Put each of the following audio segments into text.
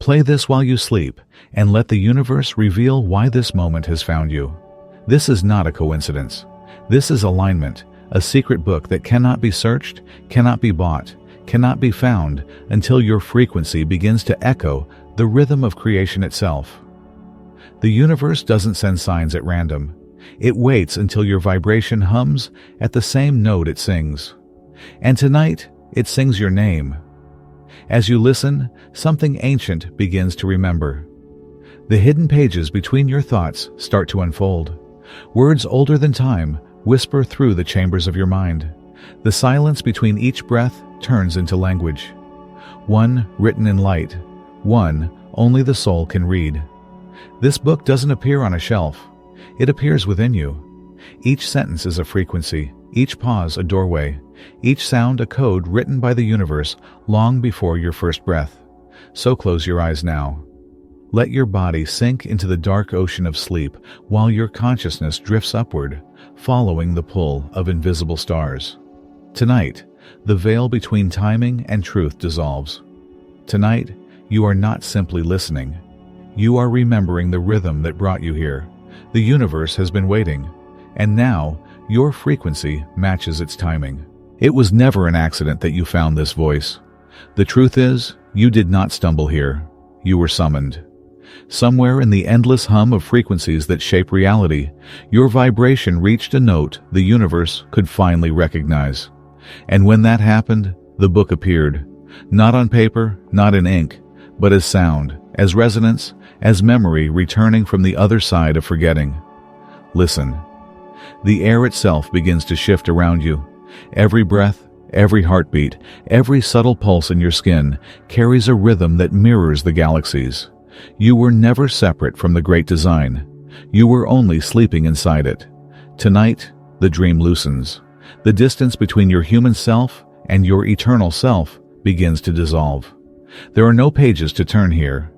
Play this while you sleep, and let the universe reveal why this moment has found you. This is not a coincidence. This is alignment, a secret book that cannot be searched, cannot be bought, cannot be found until your frequency begins to echo the rhythm of creation itself. The universe doesn't send signs at random. It waits until your vibration hums at the same note it sings. And tonight, it sings your name. As you listen, something ancient begins to remember. The hidden pages between your thoughts start to unfold. Words older than time whisper through the chambers of your mind. The silence between each breath turns into language. One written in light, one only the soul can read. This book doesn't appear on a shelf. It appears within you. Each sentence is a frequency, each pause a doorway, each sound a code written by the universe long before your first breath. So close your eyes now. Let your body sink into the dark ocean of sleep while your consciousness drifts upward, following the pull of invisible stars. Tonight, the veil between timing and truth dissolves. Tonight, you are not simply listening. You are remembering the rhythm that brought you here. The universe has been waiting, and now your frequency matches its timing. It was never an accident that you found this voice. The truth is, you did not stumble here. You were summoned. Somewhere in the endless hum of frequencies that shape reality, your vibration reached a note the universe could finally recognize. And when that happened, the book appeared. Not on paper, not in ink, but as sound, as resonance, as memory returning from the other side of forgetting. Listen. The air itself begins to shift around you. Every breath, every heartbeat, every subtle pulse in your skin carries a rhythm that mirrors the galaxies. You were never separate from the great design. You were only sleeping inside it. Tonight, the dream loosens. The distance between your human self and your eternal self begins to dissolve. There are no pages to turn here.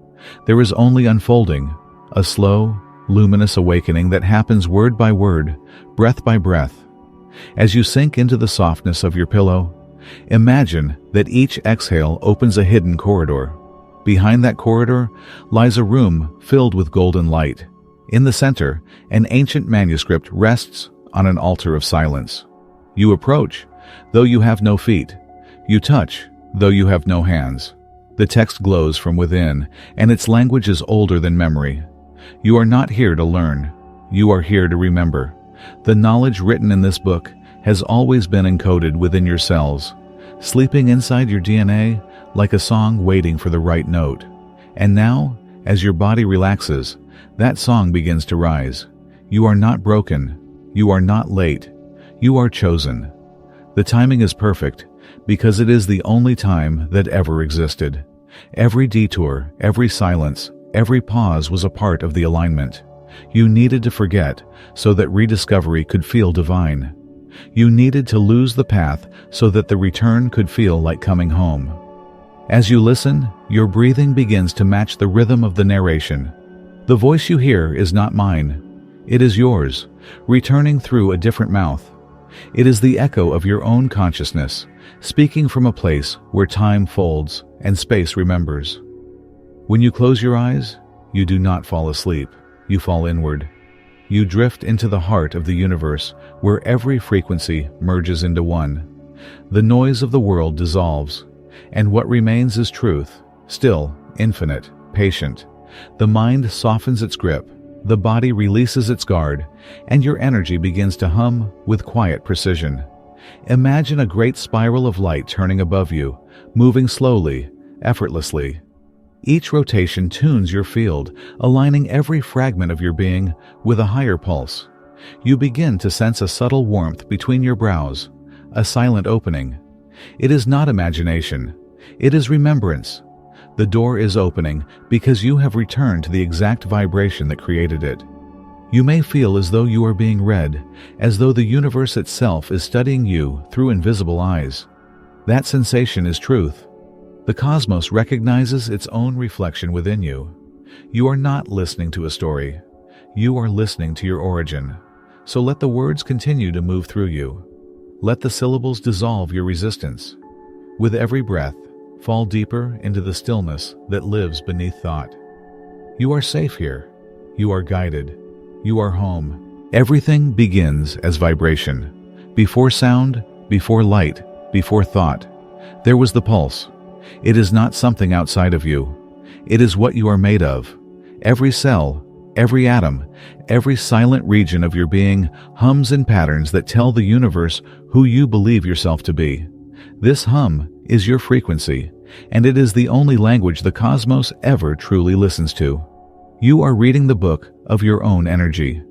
There is only unfolding, a slow, luminous awakening that happens word by word, breath by breath. As you sink into the softness of your pillow, imagine that each exhale opens a hidden corridor. Behind that corridor lies a room filled with golden light. In the center, an ancient manuscript rests on an altar of silence. You approach, though you have no feet. You touch, though you have no hands. The text glows from within, and its language is older than memory. You are not here to learn. You are here to remember. The knowledge written in this book has always been encoded within your cells, sleeping inside your DNA like a song waiting for the right note. And now, as your body relaxes, that song begins to rise. You are not broken. You are not late. You are chosen. The timing is perfect because it is the only time that ever existed. Every detour, every silence, every pause was a part of the alignment. You needed to forget so that rediscovery could feel divine. You needed to lose the path so that the return could feel like coming home. As you listen, your breathing begins to match the rhythm of the narration. The voice you hear is not mine. It is yours, returning through a different mouth. It is the echo of your own consciousness, speaking from a place where time folds and space remembers. When you close your eyes, you do not fall asleep. You fall inward. You drift into the heart of the universe, where every frequency merges into one. The noise of the world dissolves, and what remains is truth, still, infinite, patient. The mind softens its grip, the body releases its guard, and your energy begins to hum with quiet precision. Imagine a great spiral of light turning above you, moving slowly, effortlessly. Each rotation tunes your field, aligning every fragment of your being with a higher pulse. You begin to sense a subtle warmth between your brows, a silent opening. It is not imagination. It is remembrance. The door is opening because you have returned to the exact vibration that created it. You may feel as though you are being read, as though the universe itself is studying you through invisible eyes. That sensation is truth. The cosmos recognizes its own reflection within you. You are not listening to a story. You are listening to your origin. So let the words continue to move through you. Let the syllables dissolve your resistance. With every breath, fall deeper into the stillness that lives beneath thought. You are safe here. You are guided. You are home. Everything begins as vibration. Before sound, before light, before thought, there was the pulse. It is not something outside of you. It is what you are made of. Every cell, every atom, every silent region of your being hums in patterns that tell the universe who you believe yourself to be. This hum is your frequency, and it is the only language the cosmos ever truly listens to. You are reading the book of your own energy.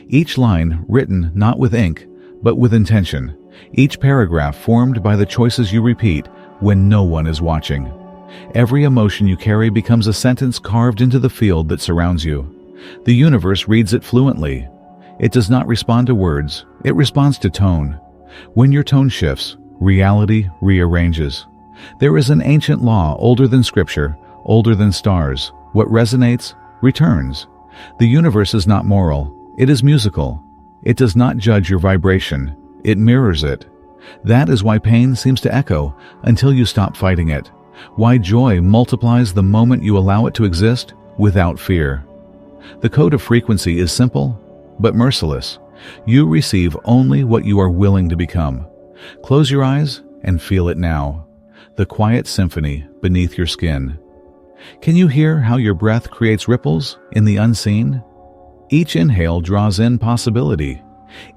Each line written not with ink, but with intention. Each paragraph formed by the choices you repeat when no one is watching. Every emotion you carry becomes a sentence carved into the field that surrounds you. The universe reads it fluently. It does not respond to words, it responds to tone. When your tone shifts, reality rearranges. There is an ancient law older than scripture, older than stars. What resonates, returns. The universe is not moral, it is musical. It does not judge your vibration, it mirrors it. That is why pain seems to echo until you stop fighting it. Why joy multiplies the moment you allow it to exist without fear. The code of frequency is simple, but merciless. You receive only what you are willing to become. Close your eyes and feel it now. The quiet symphony beneath your skin. Can you hear how your breath creates ripples in the unseen? Each inhale draws in possibility.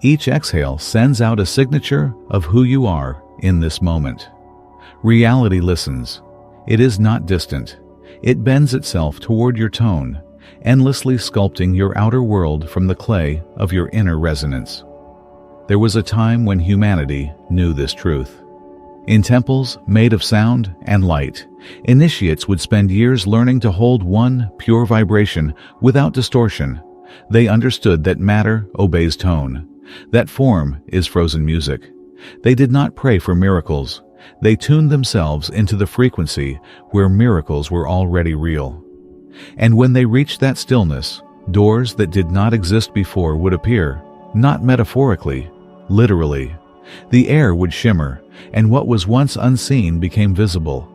Each exhale sends out a signature of who you are in this moment. Reality listens. It is not distant. It bends itself toward your tone, endlessly sculpting your outer world from the clay of your inner resonance. There was a time when humanity knew this truth. In temples made of sound and light, initiates would spend years learning to hold one pure vibration without distortion. They understood that matter obeys tone, that form is frozen music. They did not pray for miracles. They tuned themselves into the frequency where miracles were already real. And when they reached that stillness, doors that did not exist before would appear, not metaphorically, literally. The air would shimmer, and what was once unseen became visible.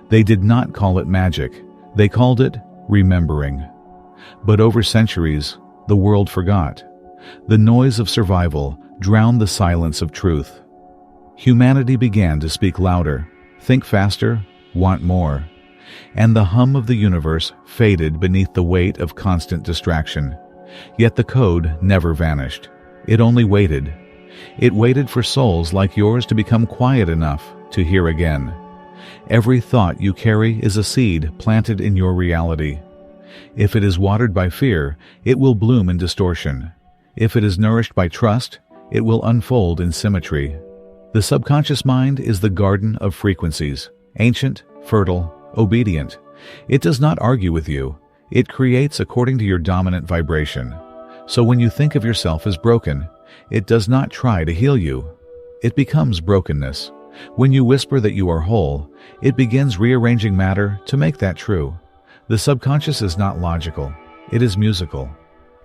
They did not call it magic. They called it remembering. But over centuries, the world forgot. The noise of survival drowned the silence of truth. Humanity began to speak louder, think faster, want more. And the hum of the universe faded beneath the weight of constant distraction. Yet the code never vanished. It only waited. It waited for souls like yours to become quiet enough to hear again. Every thought you carry is a seed planted in your reality. If it is watered by fear, it will bloom in distortion. If it is nourished by trust, it will unfold in symmetry. The subconscious mind is the garden of frequencies, ancient, fertile, obedient. It does not argue with you. It creates according to your dominant vibration. So when you think of yourself as broken, it does not try to heal you. It becomes brokenness. When you whisper that you are whole, it begins rearranging matter to make that true. The subconscious is not logical. It is musical.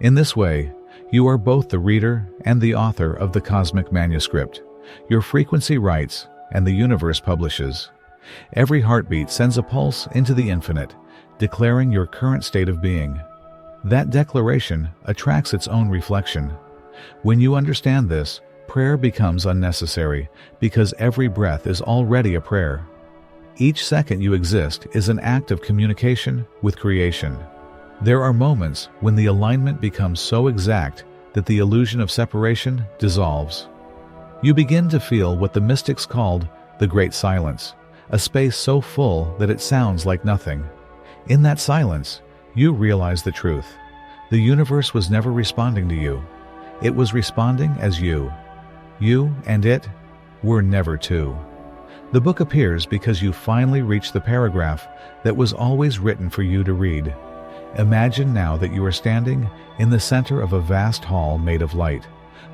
In this way, you are both the reader and the author of the cosmic manuscript. Your frequency writes, and the universe publishes. Every heartbeat sends a pulse into the infinite, declaring your current state of being. That declaration attracts its own reflection. When you understand this, prayer becomes unnecessary because every breath is already a prayer. Each second you exist is an act of communication with creation. There are moments when the alignment becomes so exact that the illusion of separation dissolves. You begin to feel what the mystics called the Great Silence, a space so full that it sounds like nothing. In that silence, you realize the truth. The universe was never responding to you. It was responding as you. You and it were never two. The book appears because you finally reached the paragraph that was always written for you to read. Imagine now that you are standing in the center of a vast hall made of light.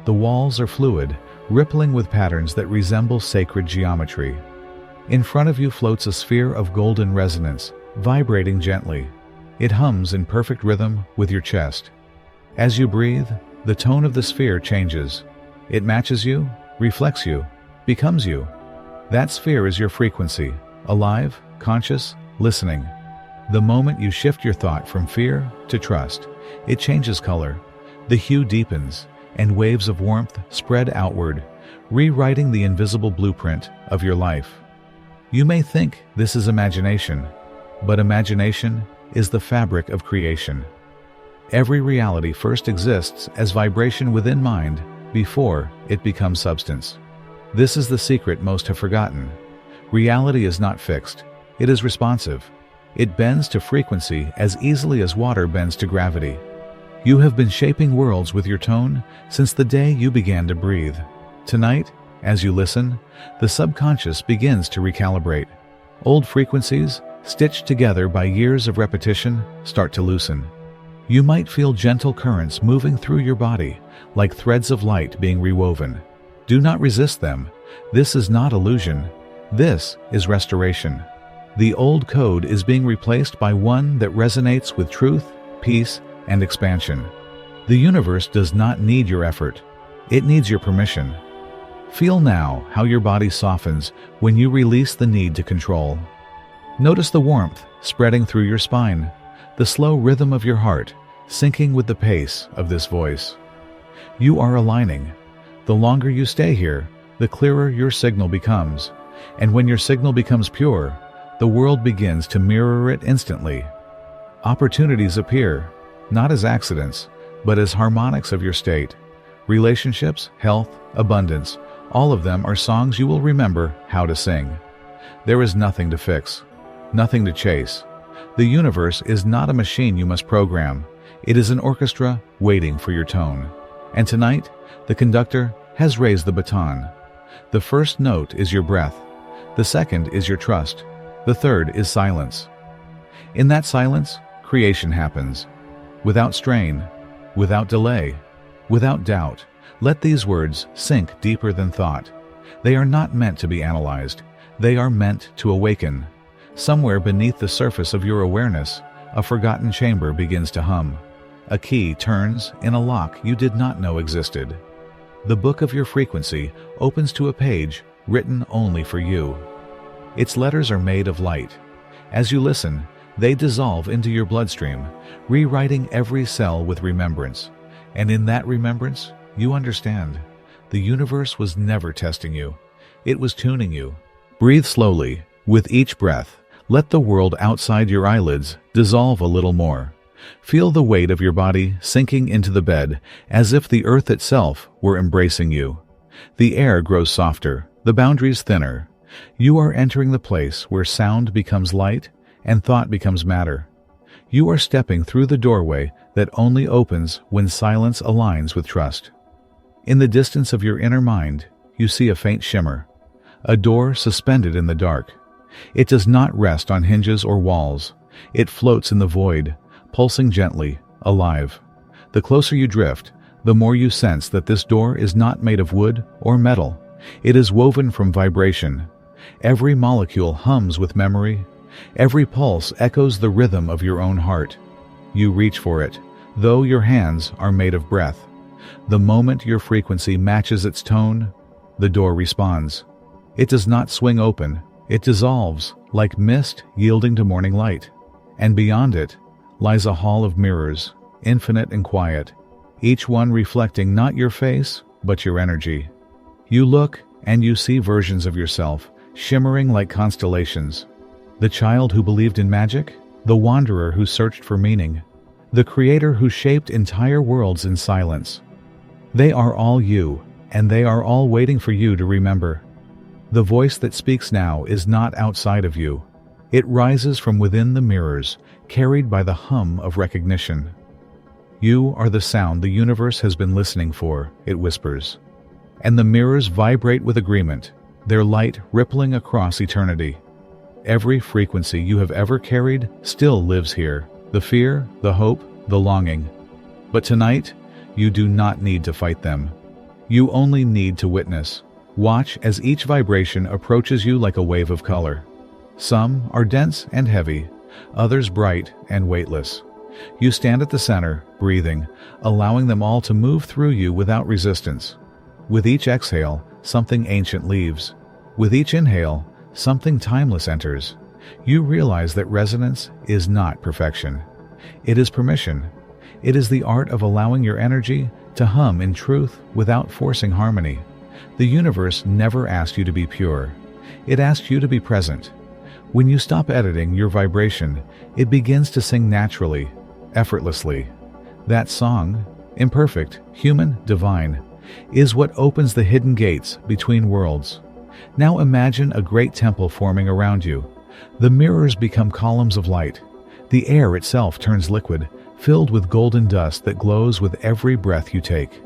The walls are fluid, rippling with patterns that resemble sacred geometry. In front of you floats a sphere of golden resonance, vibrating gently. It hums in perfect rhythm with your chest. As you breathe, the tone of the sphere changes. It matches you, reflects you, becomes you. That sphere is your frequency, alive conscious, listening. The moment you shift your thought from fear to trust, it changes color. The hue deepens, and waves of warmth spread outward, rewriting the invisible blueprint of your life. You may think this is imagination, but imagination is the fabric of creation. Every reality first exists as vibration within mind before it becomes substance. This is the secret most have forgotten. Reality is not fixed. It is responsive. It bends to frequency as easily as water bends to gravity. You have been shaping worlds with your tone since the day you began to breathe. Tonight, as you listen, the subconscious begins to recalibrate. Old frequencies, stitched together by years of repetition, start to loosen. You might feel gentle currents moving through your body, like threads of light being rewoven. Do not resist them. This is not illusion. This is restoration. The old code is being replaced by one that resonates with truth, peace, and expansion. The universe does not need your effort. It needs your permission. Feel now how your body softens when you release the need to control. Notice the warmth spreading through your spine, the slow rhythm of your heart syncing with the pace of this voice. You are aligning. The longer you stay here, the clearer your signal becomes. And when your signal becomes pure, the world begins to mirror it instantly. Opportunities appear, not as accidents, but as harmonics of your state. Relationships, health, abundance, all of them are songs you will remember how to sing. There is nothing to fix, nothing to chase. The universe is not a machine you must program. It is an orchestra waiting for your tone. And tonight, the conductor has raised the baton. The first note is your breath. The second is your trust. The third is silence. In that silence, creation happens. Without strain, without delay, without doubt. Let these words sink deeper than thought. They are not meant to be analyzed. They are meant to awaken. Somewhere beneath the surface of your awareness, a forgotten chamber begins to hum. A key turns in a lock you did not know existed. The book of your frequency opens to a page written only for you. Its letters are made of light. As you listen, they dissolve into your bloodstream, rewriting every cell with remembrance. And in that remembrance, you understand. The universe was never testing you. It was tuning you. Breathe slowly. With each breath, let the world outside your eyelids dissolve a little more. Feel the weight of your body sinking into the bed as if the earth itself were embracing you. The air grows softer, the boundaries thinner. You are entering the place where sound becomes light and thought becomes matter. You are stepping through the doorway that only opens when silence aligns with trust. In the distance of your inner mind, you see a faint shimmer, a door suspended in the dark. It does not rest on hinges or walls. It floats in the void, pulsing gently, alive. The closer you drift, the more you sense that this door is not made of wood or metal. It is woven from vibration. Every molecule hums with memory. Every pulse echoes the rhythm of your own heart. You reach for it, though your hands are made of breath. The moment your frequency matches its tone, the door responds. It does not swing open. It dissolves, like mist yielding to morning light. And beyond it lies a hall of mirrors, infinite and quiet, each one reflecting not your face, but your energy. You look, and you see versions of yourself, shimmering like constellations. The child who believed in magic, the wanderer who searched for meaning, the creator who shaped entire worlds in silence. They are all you, and they are all waiting for you to remember. The voice that speaks now is not outside of you. It rises from within the mirrors, carried by the hum of recognition. You are the sound the universe has been listening for, it whispers. And the mirrors vibrate with agreement, their light rippling across eternity. Every frequency you have ever carried still lives here, the fear, the hope, the longing. But tonight, you do not need to fight them. You only need to witness. Watch as each vibration approaches you like a wave of color. Some are dense and heavy, others bright and weightless. You stand at the center, breathing, allowing them all to move through you without resistance. With each exhale, something ancient leaves. With each inhale, something timeless enters. You realize that resonance is not perfection. It is permission. It is the art of allowing your energy to hum in truth without forcing harmony. The universe never asked you to be pure. It asked you to be present. When you stop editing your vibration, it begins to sing naturally, effortlessly. That song, imperfect, human, divine, is what opens the hidden gates between worlds. Now imagine a great temple forming around you. The mirrors become columns of light. The air itself turns liquid, filled with golden dust that glows with every breath you take.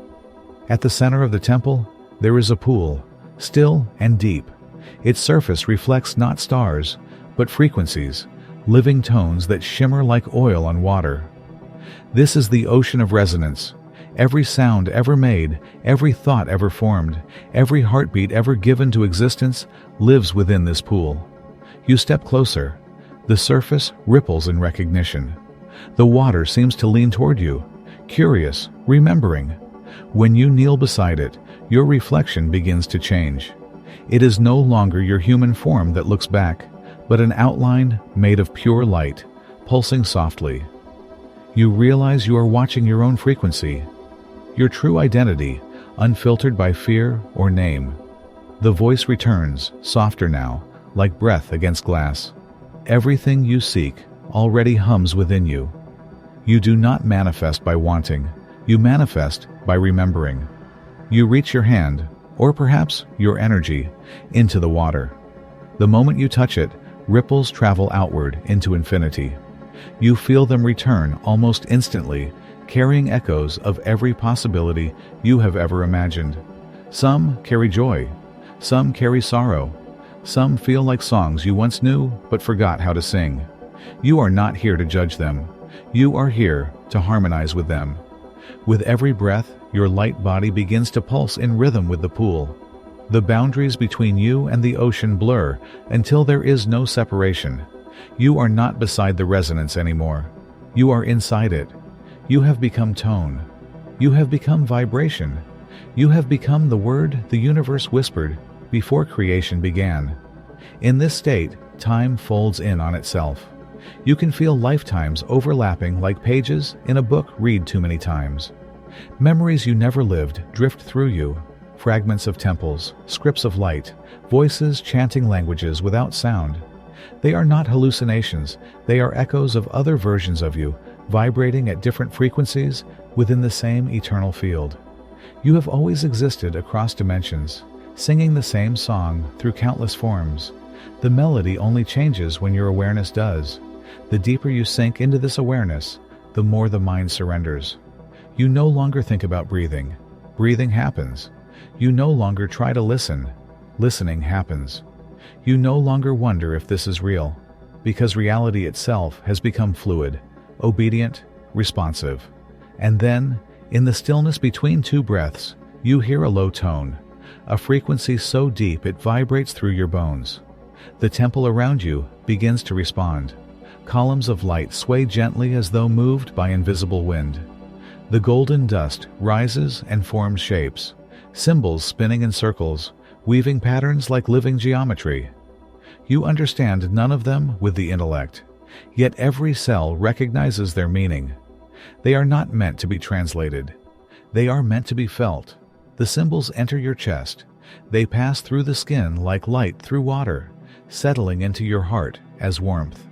At the center of the temple, there is a pool, still and deep. Its surface reflects not stars, but frequencies, living tones that shimmer like oil on water. This is the ocean of resonance. Every sound ever made, every thought ever formed, every heartbeat ever given to existence lives within this pool. You step closer. The surface ripples in recognition. The water seems to lean toward you, curious, remembering. When you kneel beside it, your reflection begins to change. It is no longer your human form that looks back, but an outline made of pure light, pulsing softly. You realize you are watching your own frequency, your true identity, unfiltered by fear or name. The voice returns, softer now, like breath against glass. Everything you seek already hums within you. You do not manifest by wanting. You manifest by remembering. You reach your hand, or perhaps your energy, into the water. The moment you touch it, ripples travel outward into infinity. You feel them return almost instantly, carrying echoes of every possibility you have ever imagined. Some carry joy. Some carry sorrow. Some feel like songs you once knew but forgot how to sing. You are not here to judge them. You are here to harmonize with them. With every breath, your light body begins to pulse in rhythm with the pool. The boundaries between you and the ocean blur until there is no separation. You are not beside the resonance anymore. You are inside it. You have become tone. You have become vibration. You have become the word the universe whispered before creation began. In this state, time folds in on itself. You can feel lifetimes overlapping like pages in a book read too many times. Memories you never lived drift through you. Fragments of temples, scripts of light, voices chanting languages without sound. They are not hallucinations. They are echoes of other versions of you, vibrating at different frequencies within the same eternal field. You have always existed across dimensions, singing the same song through countless forms. The melody only changes when your awareness does. The deeper you sink into this awareness, the more the mind surrenders. You no longer think about breathing. Breathing happens. You no longer try to listen. Listening happens. You no longer wonder if this is real, because reality itself has become fluid, obedient, responsive. And then, in the stillness between two breaths, you hear a low tone, a frequency so deep it vibrates through your bones. The temple around you begins to respond. Columns of light sway gently as though moved by invisible wind. The golden dust rises and forms shapes, symbols spinning in circles, weaving patterns like living geometry. You understand none of them with the intellect, yet every cell recognizes their meaning. They are not meant to be translated. They are meant to be felt. The symbols enter your chest. They pass through the skin like light through water, settling into your heart as warmth.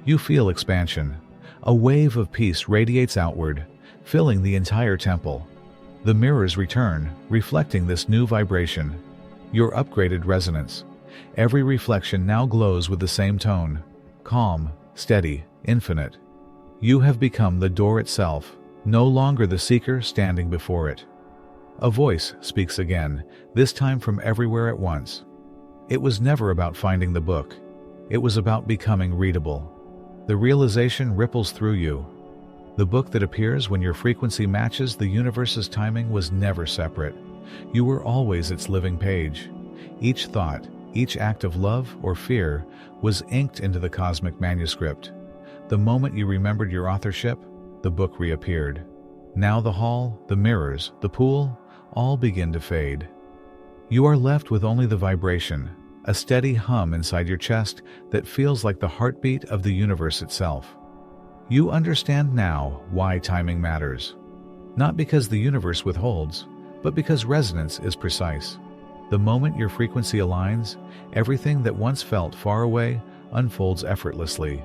You feel expansion. A wave of peace radiates outward, filling the entire temple. The mirrors return, reflecting this new vibration, your upgraded resonance. Every reflection now glows with the same tone, calm, steady, infinite. You have become the door itself, no longer the seeker standing before it. A voice speaks again, this time from everywhere at once. It was never about finding the book. It was about becoming readable. The realization ripples through you. The book that appears when your frequency matches the universe's timing was never separate. You were always its living page. Each thought, each act of love or fear was inked into the cosmic manuscript. The moment you remembered your authorship, the book reappeared. Now the hall, the mirrors, the pool, all begin to fade. You are left with only the vibration, a steady hum inside your chest that feels like the heartbeat of the universe itself. You understand now why timing matters. Not because the universe withholds, but because resonance is precise. The moment your frequency aligns, everything that once felt far away unfolds effortlessly.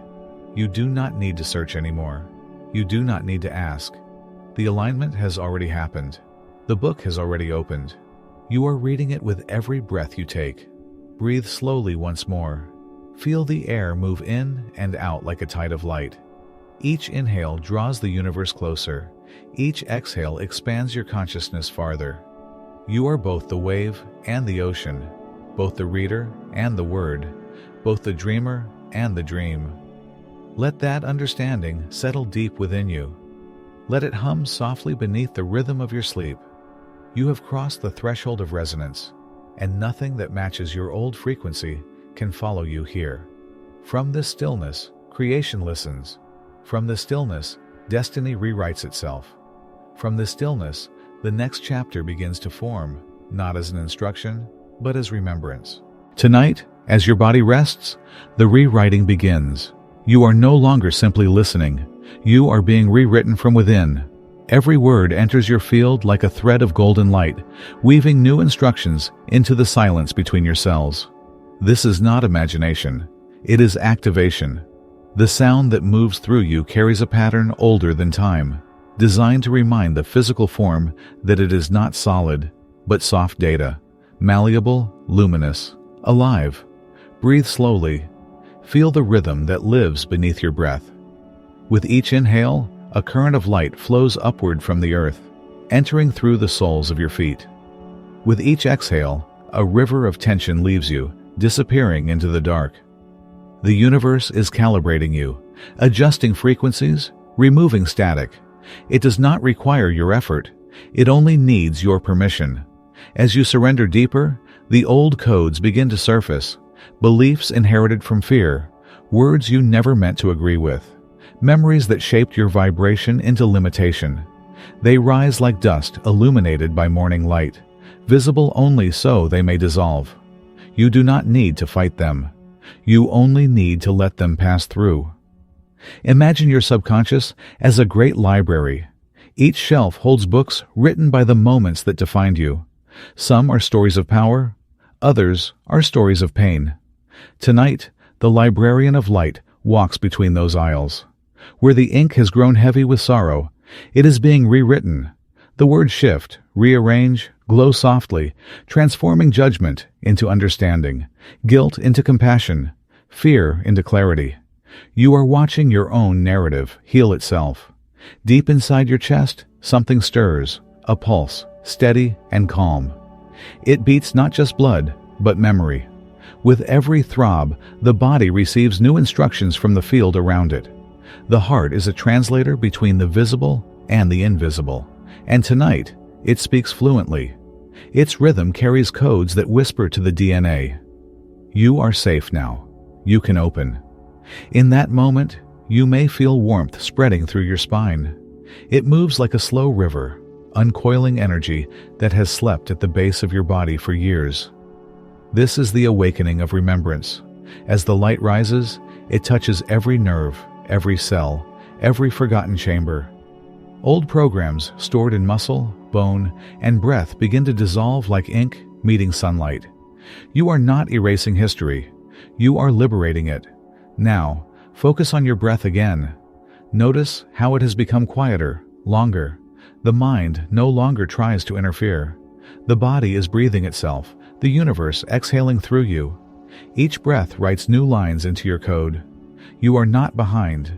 You do not need to search anymore. You do not need to ask. The alignment has already happened. The book has already opened. You are reading it with every breath you take. Breathe slowly once more. Feel the air move in and out like a tide of light. Each inhale draws the universe closer. Each exhale expands your consciousness farther. You are both the wave and the ocean, both the reader and the word, both the dreamer and the dream. Let that understanding settle deep within you. Let it hum softly beneath the rhythm of your sleep. You have crossed the threshold of resonance, and nothing that matches your old frequency can follow you here. From this stillness, creation listens. From the stillness, destiny rewrites itself. From the stillness, the next chapter begins to form, not as an instruction, but as remembrance. Tonight, as your body rests, the rewriting begins. You are no longer simply listening. You are being rewritten from within. Every word enters your field like a thread of golden light, weaving new instructions into the silence between your cells. This is not imagination. It is activation. The sound that moves through you carries a pattern older than time, designed to remind the physical form that it is not solid, but soft data, malleable, luminous, alive. Breathe slowly. Feel the rhythm that lives beneath your breath. With each inhale, a current of light flows upward from the earth, entering through the soles of your feet. With each exhale, a river of tension leaves you, disappearing into the dark. The universe is calibrating you, adjusting frequencies, removing static. It does not require your effort. It only needs your permission. As you surrender deeper, the old codes begin to surface, beliefs inherited from fear, words you never meant to agree with, memories that shaped your vibration into limitation. They rise like dust illuminated by morning light, visible only so they may dissolve. You do not need to fight them. You only need to let them pass through. Imagine your subconscious as a great library. Each shelf holds books written by the moments that defined you. Some are stories of power, others are stories of pain. Tonight, the librarian of light walks between those aisles. Where the ink has grown heavy with sorrow, it is being rewritten. The words shift, rearrange, glow softly, transforming judgment into understanding, guilt into compassion, fear into clarity. You are watching your own narrative heal itself. Deep inside your chest, something stirs, a pulse, steady and calm. It beats not just blood, but memory. With every throb, the body receives new instructions from the field around it. The heart is a translator between the visible and the invisible, and tonight, it speaks fluently. Its rhythm carries codes that whisper to the DNA. You are safe now. You can open. In that moment, you may feel warmth spreading through your spine. It moves like a slow river, uncoiling energy that has slept at the base of your body for years. This is the awakening of remembrance. As the light rises, it touches every nerve, every cell, every forgotten chamber. Old programs stored in muscle, bone, and breath begin to dissolve like ink meeting sunlight. You are not erasing history. You are liberating it. Now, focus on your breath again. Notice how it has become quieter, longer. The mind no longer tries to interfere. The body is breathing itself, the universe exhaling through you. Each breath writes new lines into your code. You are not behind.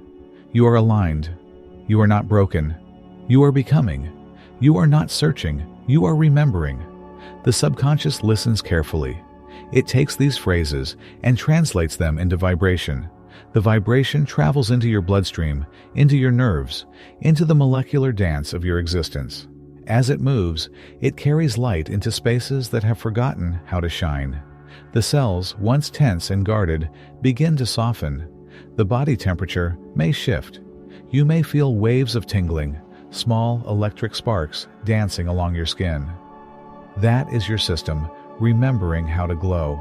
You are aligned. You are not broken. You are becoming. You are not searching. You are remembering. The subconscious listens carefully. It takes these phrases and translates them into vibration. The vibration travels into your bloodstream, into your nerves, into the molecular dance of your existence. As it moves, it carries light into spaces that have forgotten how to shine. The cells, once tense and guarded, begin to soften. The body temperature may shift. You may feel waves of tingling, small electric sparks dancing along your skin. That is your system, remembering how to glow.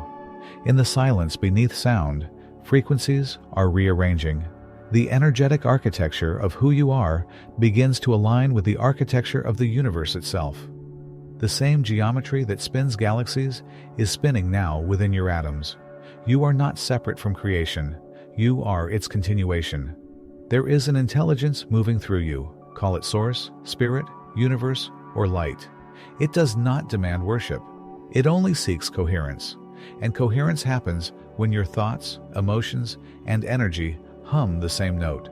In the silence beneath sound, frequencies are rearranging. The energetic architecture of who you are begins to align with the architecture of the universe itself. The same geometry that spins galaxies is spinning now within your atoms. You are not separate from creation. You are its continuation. There is an intelligence moving through you. Call it source, spirit, universe, or light. It does not demand worship. It only seeks coherence. And coherence happens when your thoughts, emotions, and energy hum the same note.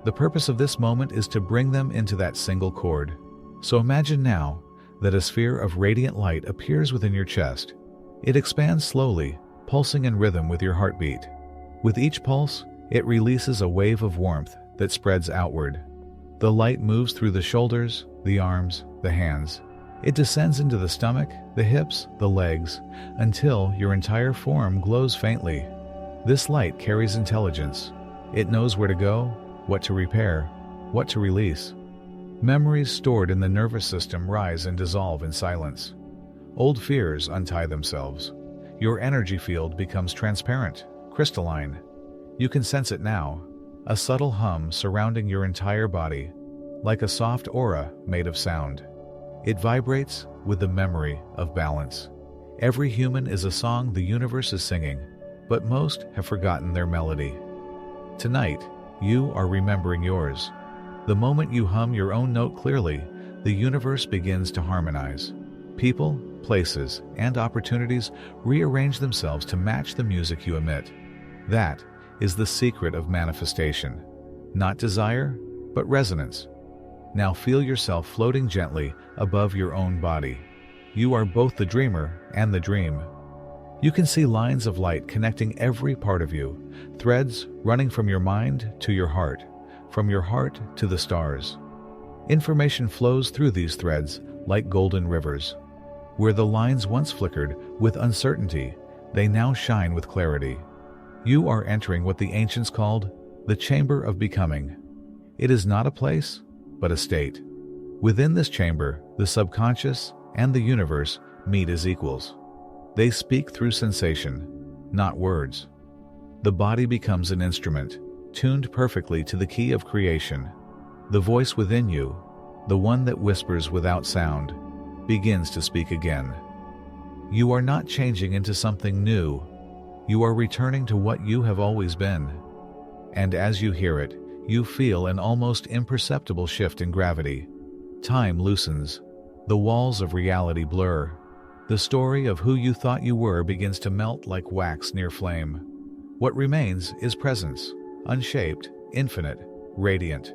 The purpose of this moment is to bring them into that single chord. So imagine now that a sphere of radiant light appears within your chest. It expands slowly, pulsing in rhythm with your heartbeat. With each pulse, it releases a wave of warmth that spreads outward. The light moves through the shoulders, the arms, the hands. It descends into the stomach, the hips, the legs, until your entire form glows faintly. This light carries intelligence. It knows where to go, what to repair, what to release. Memories stored in the nervous system rise and dissolve in silence. Old fears untie themselves. Your energy field becomes transparent, crystalline. You can sense it now, a subtle hum surrounding your entire body, like a soft aura made of sound. It vibrates with the memory of balance. Every human is a song the universe is singing, but most have forgotten their melody. Tonight, you are remembering yours. The moment you hum your own note clearly, the universe begins to harmonize. People, places, and opportunities rearrange themselves to match the music you emit. That is the secret of manifestation. Not desire, but resonance. Now feel yourself floating gently above your own body. You are both the dreamer and the dream. You can see lines of light connecting every part of you, threads running from your mind to your heart, from your heart to the stars. Information flows through these threads like golden rivers. Where the lines once flickered with uncertainty, they now shine with clarity. You are entering what the ancients called the chamber of becoming. It is not a place, but a state. Within this chamber, the subconscious and the universe meet as equals. They speak through sensation, not words. The body becomes an instrument, tuned perfectly to the key of creation. The voice within you, the one that whispers without sound, begins to speak again. You are not changing into something new. You are returning to what you have always been. And as you hear it, you feel an almost imperceptible shift in gravity. Time loosens. The walls of reality blur. The story of who you thought you were begins to melt like wax near flame. What remains is presence, unshaped, infinite, radiant.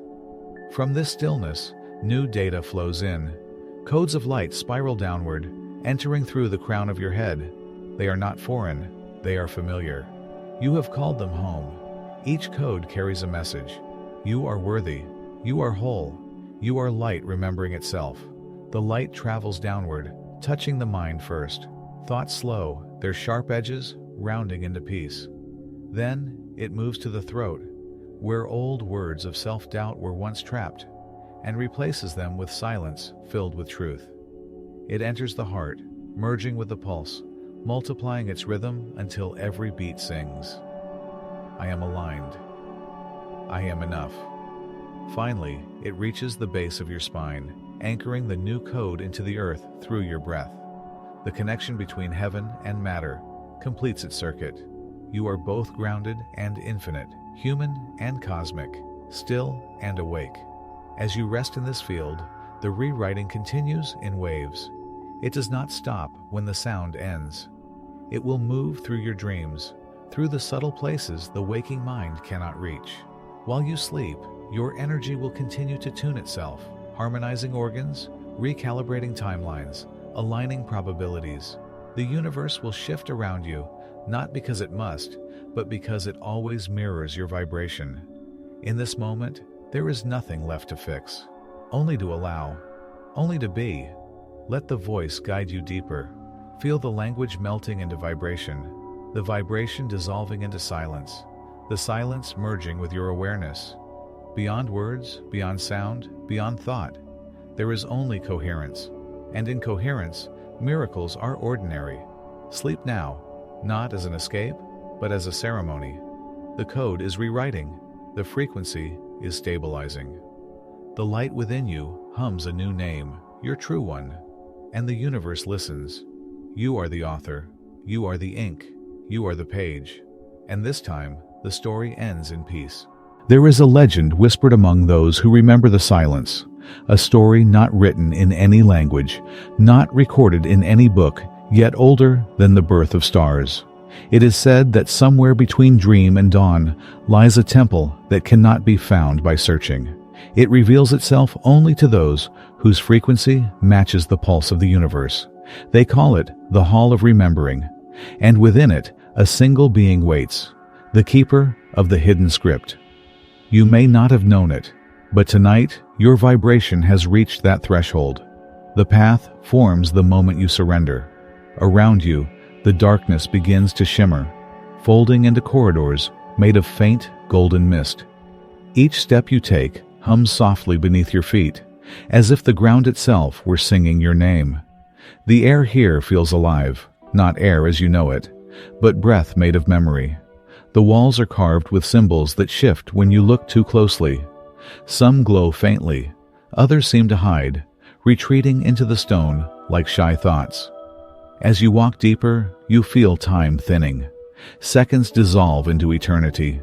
From this stillness, new data flows in. Codes of light spiral downward, entering through the crown of your head. They are not foreign, they are familiar. You have called them home. Each code carries a message. You are worthy. You are whole. You are light remembering itself. The light travels downward, touching the mind first. Thoughts slow, their sharp edges rounding into peace. Then it moves to the throat, where old words of self-doubt were once trapped, and replaces them with silence filled with truth. It enters the heart, merging with the pulse, multiplying its rhythm until every beat sings. I am aligned. I am enough. Finally, it reaches the base of your spine, anchoring the new code into the earth through your breath. The connection between heaven and matter completes its circuit. You are both grounded and infinite, human and cosmic, still and awake. As you rest in this field, the rewriting continues in waves. It does not stop when the sound ends. It will move through your dreams, through the subtle places the waking mind cannot reach. While you sleep, your energy will continue to tune itself, harmonizing organs, recalibrating timelines, aligning probabilities. The universe will shift around you, not because it must, but because it always mirrors your vibration. In this moment, there is nothing left to fix, only to allow, only to be. Let the voice guide you deeper. Feel the language melting into vibration, the vibration dissolving into silence, the silence merging with your awareness. Beyond words, beyond sound, beyond thought, there is only coherence. And in coherence, miracles are ordinary. Sleep now, not as an escape, but as a ceremony. The code is rewriting. The frequency is stabilizing. The light within you hums a new name, your true one, and the universe listens. You are the author. You are the ink. You are the page. And this time, the story ends in peace. There is a legend whispered among those who remember the silence, a story not written in any language, not recorded in any book, yet older than the birth of stars. It is said that somewhere between dream and dawn lies a temple that cannot be found by searching. It reveals itself only to those whose frequency matches the pulse of the universe. They call it the Hall of Remembering, and within it a single being waits, the keeper of the hidden script. You may not have known it, but tonight your vibration has reached that threshold. The path forms the moment you surrender. Around you, the darkness begins to shimmer, folding into corridors made of faint golden mist. Each step you take hums softly beneath your feet, as if the ground itself were singing your name. The air here feels alive, not air as you know it, but breath made of memory. The walls are carved with symbols that shift when you look too closely. Some glow faintly, others seem to hide, retreating into the stone like shy thoughts. As you walk deeper, you feel time thinning. Seconds dissolve into eternity.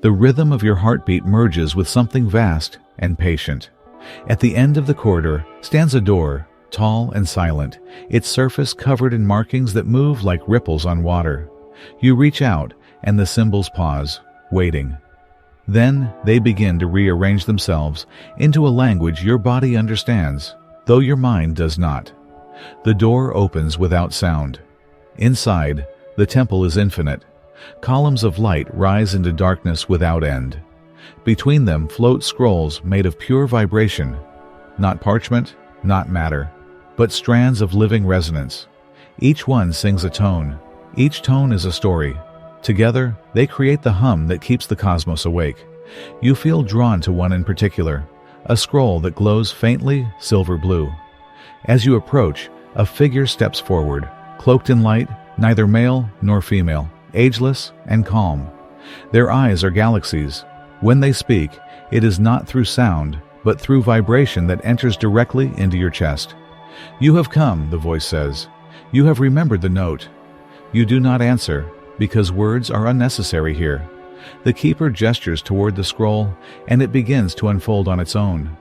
The rhythm of your heartbeat merges with something vast and patient. At the end of the corridor stands a door, tall and silent, its surface covered in markings that move like ripples on water. You reach out, and the symbols pause, waiting. Then they begin to rearrange themselves into a language your body understands, though your mind does not. The door opens without sound. Inside, the temple is infinite. Columns of light rise into darkness without end. Between them float scrolls made of pure vibration, not parchment, not matter, but strands of living resonance. Each one sings a tone. Each tone is a story. Together, they create the hum that keeps the cosmos awake. You feel drawn to one in particular, a scroll that glows faintly silver blue. As you approach, a figure steps forward, cloaked in light, neither male nor female, ageless and calm. Their eyes are galaxies. When they speak, it is not through sound, but through vibration that enters directly into your chest. "You have come," the voice says. "You have remembered the note." You do not answer, because words are unnecessary here. The keeper gestures toward the scroll, and it begins to unfold on its own.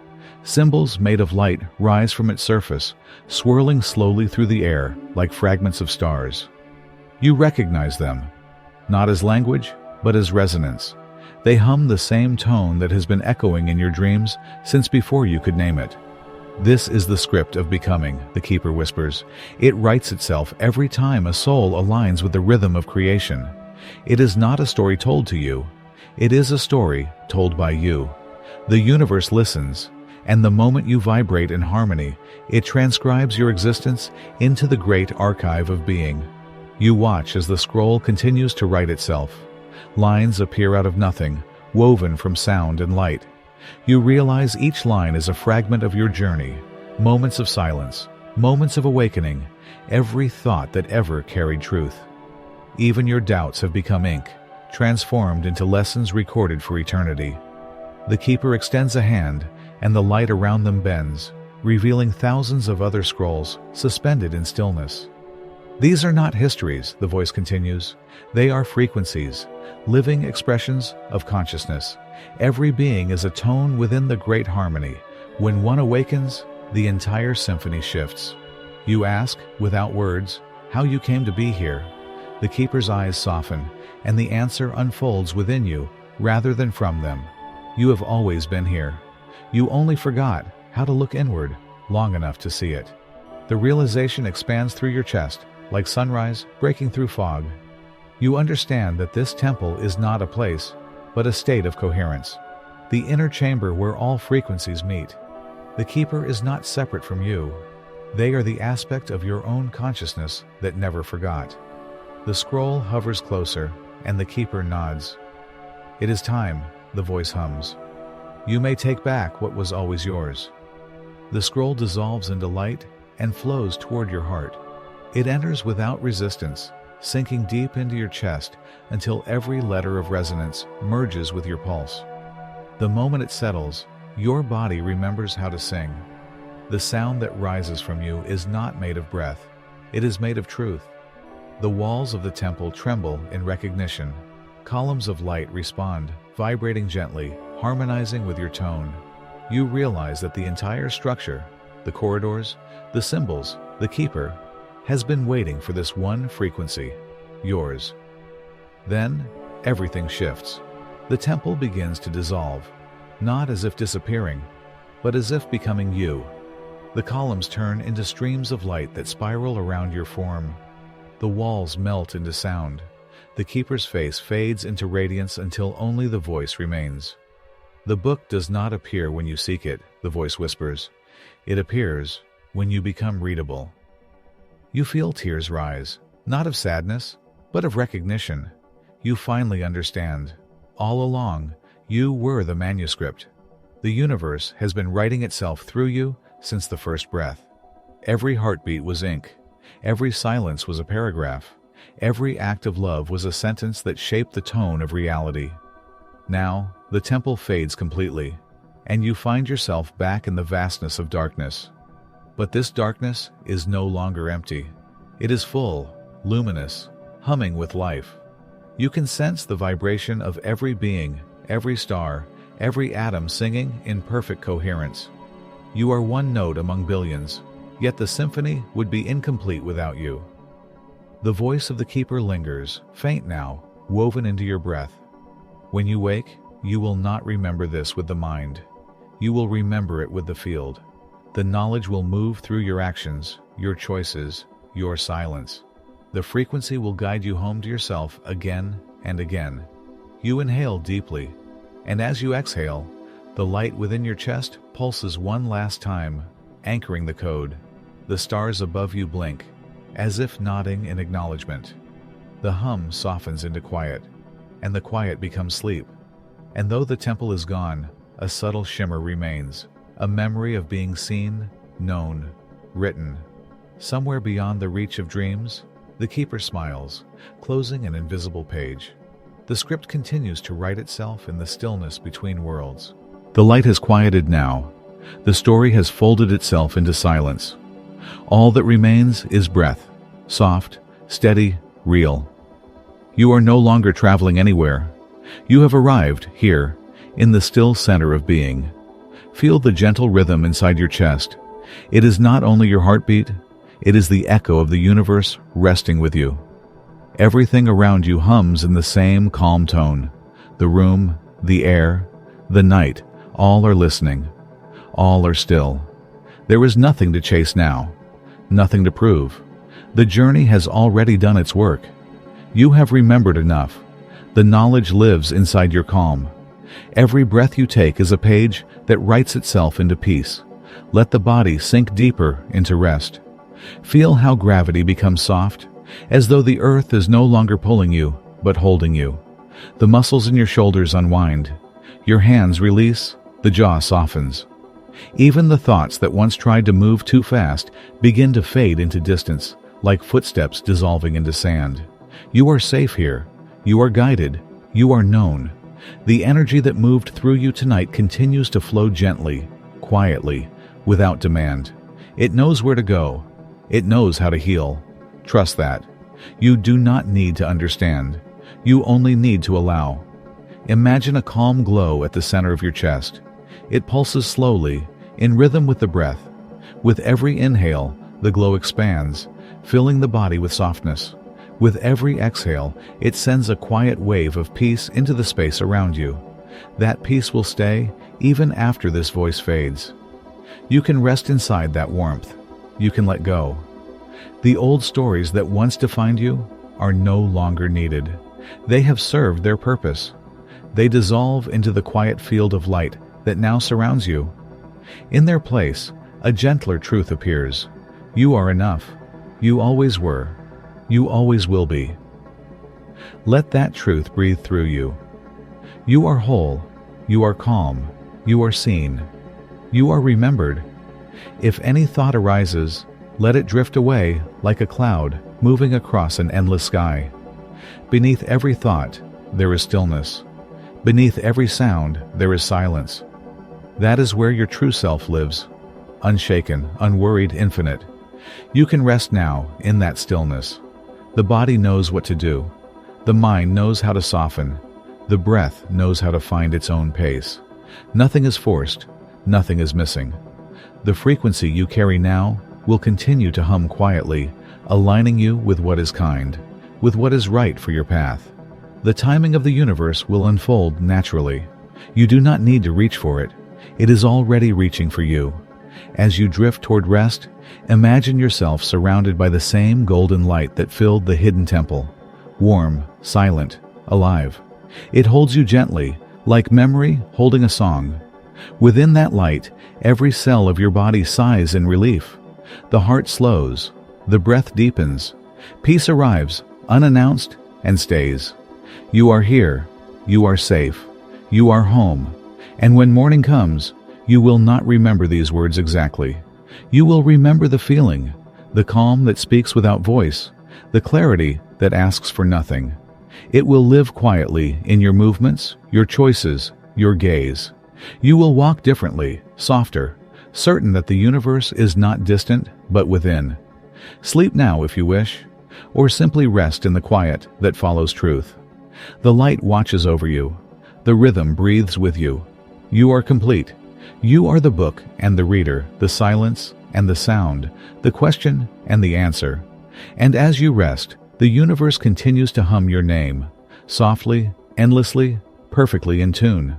Symbols made of light rise from its surface, swirling slowly through the air like fragments of stars. You recognize them, not as language, but as resonance. They hum the same tone that has been echoing in your dreams since before you could name it. "This is the script of becoming," the keeper whispers. "It writes itself every time a soul aligns with the rhythm of creation. It is not a story told to you. It is a story told by you. The universe listens, and the moment you vibrate in harmony, it transcribes your existence into the great archive of being. You watch as the scroll continues to write itself. Lines appear out of nothing, woven from sound and light. You realize each line is a fragment of your journey, moments of silence, moments of awakening, every thought that ever carried truth. Even your doubts have become ink, transformed into lessons recorded for eternity. The keeper extends a hand, and the light around them bends, revealing thousands of other scrolls suspended in stillness. "These are not histories," the voice continues. "They are frequencies, living expressions of consciousness. Every being is a tone within the great harmony. When one awakens, the entire symphony shifts. You ask, without words, how you came to be here. The keeper's eyes soften, and the answer unfolds within you rather than from them. You have always been here. You only forgot how to look inward long enough to see it." The realization expands through your chest, like sunrise breaking through fog. You understand that this temple is not a place, but a state of coherence, the inner chamber where all frequencies meet. The keeper is not separate from you. They are the aspect of your own consciousness that never forgot. The scroll hovers closer, and the keeper nods. "It is time," the voice hums. "You may take back what was always yours." The scroll dissolves into light and flows toward your heart. It enters without resistance, sinking deep into your chest until every letter of resonance merges with your pulse. The moment it settles, your body remembers how to sing. The sound that rises from you is not made of breath, it is made of truth. The walls of the temple tremble in recognition. Columns of light respond, vibrating gently, harmonizing with your tone. You realize that the entire structure, the corridors, the symbols, the keeper, has been waiting for this one frequency, yours. Then, everything shifts. The temple begins to dissolve, not as if disappearing, but as if becoming you. The columns turn into streams of light that spiral around your form. The walls melt into sound. The keeper's face fades into radiance until only the voice remains. The book does not appear when you seek it, the voice whispers. It appears when you become readable. You feel tears rise, not of sadness, but of recognition. You finally understand. All along, you were the manuscript. The universe has been writing itself through you since the first breath. Every heartbeat was ink. Every silence was a paragraph. Every act of love was a sentence that shaped the tone of reality. Now, the temple fades completely, and you find yourself back in the vastness of darkness. But this darkness is no longer empty. It is full, luminous, humming with life. You can sense the vibration of every being, every star, every atom singing in perfect coherence. You are one note among billions, yet the symphony would be incomplete without you. The voice of the keeper lingers, faint now, woven into your breath. When you wake, you will not remember this with the mind. You will remember it with the field. The knowledge will move through your actions, your choices, your silence. The frequency will guide you home to yourself again and again. You inhale deeply, and as you exhale, the light within your chest pulses one last time, anchoring the code. The stars above you blink, as if nodding in acknowledgement. The hum softens into quiet, and the quiet becomes sleep. And though the temple is gone, a subtle shimmer remains, a memory of being seen, known, written. Somewhere beyond the reach of dreams, the keeper smiles, closing an invisible page. The script continues to write itself in the stillness between worlds. The light has quieted now. The story has folded itself into silence. All that remains is breath, soft, steady, real. You are no longer traveling anywhere. You have arrived here, in the still center of being. Feel the gentle rhythm inside your chest. It is not only your heartbeat, it is the echo of the universe resting with you. Everything around you hums in the same calm tone. The room, the air, the night, all are listening. All are still. There is nothing to chase now, nothing to prove. The journey has already done its work. You have remembered enough. The knowledge lives inside your calm. Every breath you take is a page that writes itself into peace. Let the body sink deeper into rest. Feel how gravity becomes soft, as though the earth is no longer pulling you, but holding you. The muscles in your shoulders unwind. Your hands release, the jaw softens. Even the thoughts that once tried to move too fast begin to fade into distance, like footsteps dissolving into sand. You are safe here. You are guided. You are known. The energy that moved through you tonight continues to flow gently, quietly, without demand. It knows where to go. It knows how to heal. Trust that. You do not need to understand. You only need to allow. Imagine a calm glow at the center of your chest. It pulses slowly, in rhythm with the breath. With every inhale, the glow expands, filling the body with softness. With every exhale, it sends a quiet wave of peace into the space around you. That peace will stay even after this voice fades. You can rest inside that warmth. You can let go. The old stories that once defined you are no longer needed. They have served their purpose. They dissolve into the quiet field of light that now surrounds you. In their place, a gentler truth appears. You are enough. You always were. You always will be. Let that truth breathe through you. You are whole. You are calm. You are seen. You are remembered. If any thought arises, let it drift away like a cloud, moving across an endless sky. Beneath every thought, there is stillness. Beneath every sound, there is silence. That is where your true self lives, unshaken, unworried, infinite. You can rest now in that stillness. The body knows what to do. The mind knows how to soften. The breath knows how to find its own pace. Nothing is forced. Nothing is missing. The frequency you carry now will continue to hum quietly, aligning you with what is kind, with what is right for your path. The timing of the universe will unfold naturally. You do not need to reach for it. It is already reaching for you. As you drift toward rest, imagine yourself surrounded by the same golden light that filled the hidden temple. Warm, silent, alive. It holds you gently, like memory holding a song. Within that light, every cell of your body sighs in relief. The heart slows. The breath deepens. Peace arrives, unannounced, and stays. You are here. You are safe. You are home. And when morning comes, you will not remember these words exactly. You will remember the feeling, the calm that speaks without voice, the clarity that asks for nothing. It will live quietly in your movements, your choices, your gaze. You will walk differently, softer, certain that the universe is not distant, but within. Sleep now if you wish, or simply rest in the quiet that follows truth. The light watches over you. The rhythm breathes with you. You are complete. You are the book and the reader, the silence and the sound, the question and the answer. And as you rest, the universe continues to hum your name, softly, endlessly, perfectly in tune.